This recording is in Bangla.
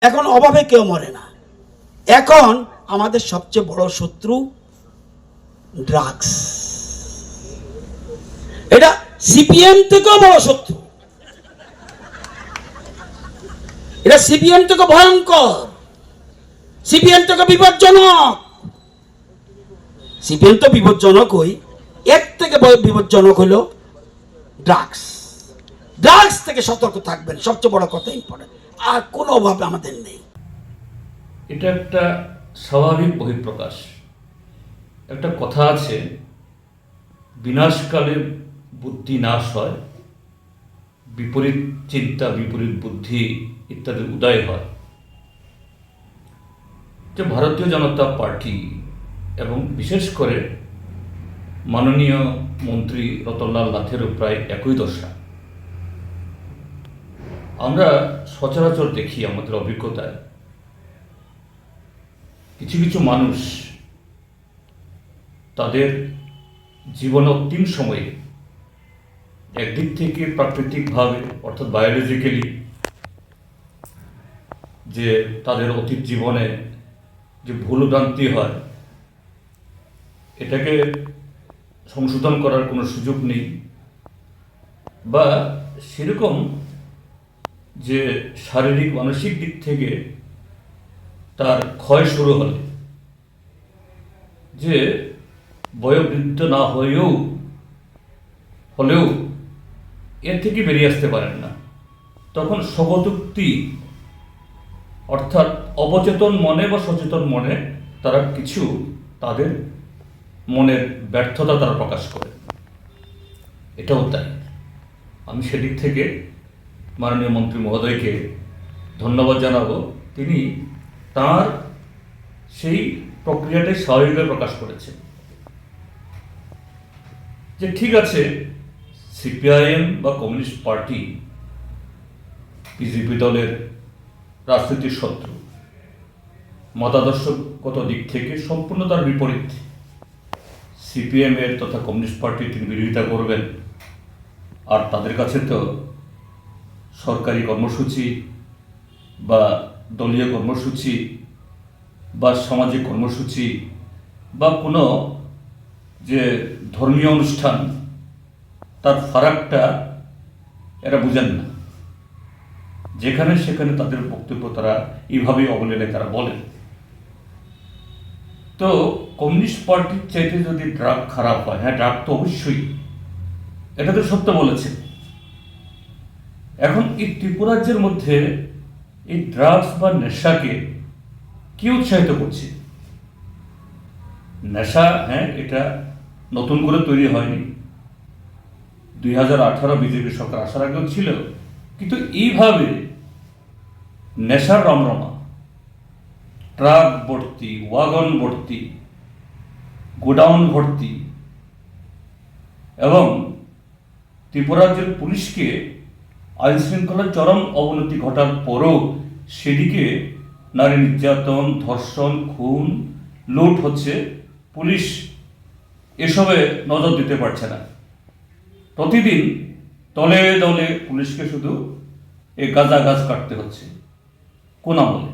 এখন অভাবে কেউ মরে না। এখন আমাদের সবচেয়ে বড় শত্রু ড্রাগস। এটা সিপিএম থেকেও বড় শত্রু, এটা সিপিএম থেকে ভয়ঙ্কর, সিপিএম থেকে বিপজ্জনক। সিপিএম তো বিপজ্জনকই, এর থেকে বিপজ্জনক হলো ড্রাগস। ড্রাগস থেকে সতর্ক থাকবেন, সবচেয়ে বড় কথা ইম্পর্টেন্ট। আর কোনো অভাব আমাদের নেই। এটা একটা স্বাভাবিক বহিঃপ্রকাশ। একটা কথা আছে, বিনাশকালে বুদ্ধি নাশ হয়, বিপরীত চিন্তা বিপরীত বুদ্ধি ইত্যাদির উদয় হয়। যে ভারতীয় জনতা পার্টি এবং বিশেষ করে মাননীয় মন্ত্রী রতনলাল নাথেরও প্রায় একই দশা। আমরা সচরাচর দেখি আমাদের অভিজ্ঞতায় কিছু কিছু মানুষ তাদের জীবন অন্তিম সময়ে একদিক থেকে প্রাকৃতিকভাবে অর্থাৎ বায়োলজিক্যালি যে তাদের অতীত জীবনে যে ভুল ভ্রান্তি হয় এটাকে সংশোধন করার কোনো সুযোগ নেই, বা সেরকম যে শারীরিক মানসিক দিক থেকে তার ক্ষয় শুরু হলে যে বয়োবৃদ্ধ না হলেও এর থেকে বেরিয়ে আসতে পারেন না, তখন স্বগতোক্তি অর্থাৎ অবচেতন মনে বা সচেতন মনে তারা কিছু তাদের মনের ব্যর্থতা তারা প্রকাশ করে। এটাও তাই। আমি সেদিক থেকে মাননীয় মন্ত্রী মহোদয়কে ধন্যবাদ জানাবো। তিনি তার সেই প্রক্রিয়াটাই স্বাভাবিকভাবে প্রকাশ করেছেন যে ঠিক আছে, সিপিআইএম বা কমিউনিস্ট পার্টি বিজেপি দলের রাজনৈতিক শত্রু, মতাদর্শগত দিক থেকে সম্পূর্ণ তার বিপরীত। সিপিএম এর তথা কমিউনিস্ট পার্টির তিনি বিরোধিতা করবেন, আর তাদের কাছে তো সরকারি কর্মসূচি বা দলীয় কর্মসূচি বা সামাজিক কর্মসূচি বা কোনো যে ধর্মীয় অনুষ্ঠান তার ফারাকটা এরা বুঝেন না। যেখানে সেখানে তাদের বক্তব্য তারা এইভাবেই অবলেলে তারা বলেন। তো কমিউনিস্ট পার্টির চাইতে যদি ড্রাগ খারাপ হয়, হ্যাঁ ড্রাগ তো অবশ্যই, এটা তো সত্য বলেছেন। এখন এই ত্রিপুরাজ্যের মধ্যে এই ড্রাগস বা নেশাকে কি উৎসাহিত করছে? নেশা, হ্যাঁ এটা নতুন করে তৈরি হয়নি, 2018 বিজেপি সরকার আসার আগেও ছিল, কিন্তু এইভাবে নেশার রমরমা, ট্রাক ভর্তি, ওয়াগন ভর্তি, গোডাউন ভর্তি, এবং ত্রিপুরা রাজ্যের পুলিশকে আইন শৃঙ্খলার চরম অবনতি ঘটার পরও সেদিকে নারী নির্যাতন, ধর্ষণ, খুন, লুট হচ্ছে, পুলিশ এসবে নজর দিতে পারছে না। প্রতিদিন দলে দলে পুলিশকে শুধু এই গাঁজা গাছ কাটতে হচ্ছে। কোন আমলে?